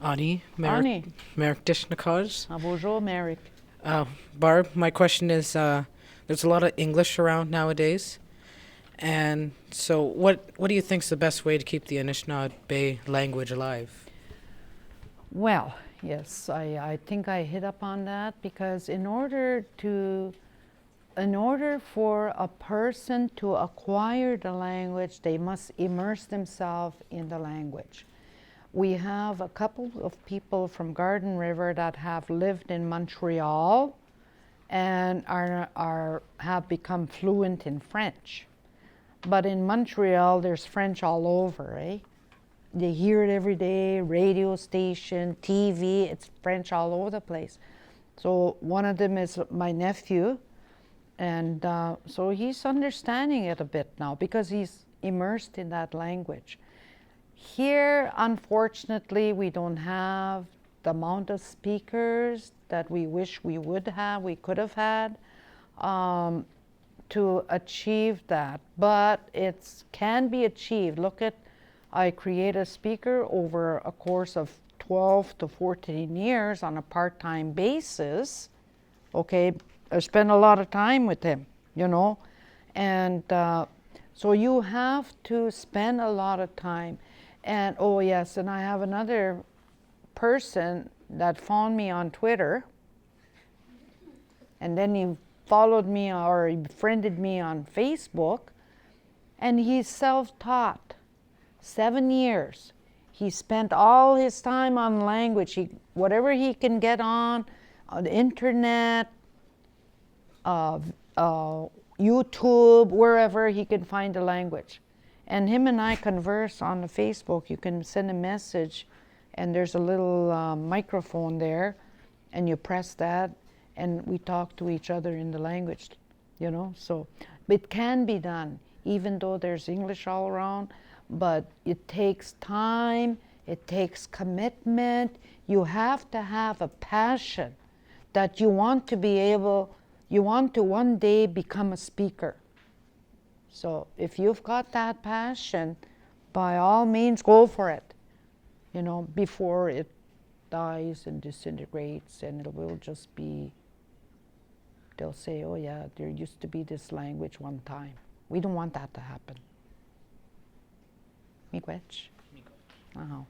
Ani, Ani. Merrick Dishnakaj. Bonjour, Merrick. Barb, my question is there's a lot of English around nowadays. And so, what do you think is the best way to keep the Anishnaabe language alive? Well, yes, I think I hit up on that because in order for a person to acquire the language, they must immerse themselves in the language. We have a couple of people from Garden River that have lived in Montreal and have become fluent in French. But in Montreal, there's French all over, eh? They hear it every day, radio station, TV, it's French all over the place. So one of them is my nephew, and so he's understanding it a bit now because he's immersed in that language. Here, unfortunately, we don't have the amount of speakers that we wish we would have, we could have had to achieve that, but it can be achieved. Look at, I create a speaker over a course of 12 to 14 years on a part-time basis. Okay, I spend a lot of time with him, you know, and so you have to spend a lot of time. And oh yes, and I have another person that found me on Twitter, and then he followed me or he befriended me on Facebook, and he's self-taught. 7 years. He spent all his time on language. Whatever he can get on the internet, YouTube, wherever he can find a language. And him and I converse on the Facebook. You can send a message, and there's a little microphone there, and you press that, and we talk to each other in the language, you know. So it can be done, even though there's English all around, but it takes time, it takes commitment. You have to have a passion that you want to be able, you want to one day become a speaker. So if you've got that passion, by all means, go for it, you know, before it dies and disintegrates, and it will just be, they'll say, oh yeah, there used to be this language one time. We don't want that to happen. Miigwech? Miigwech. Uh-huh.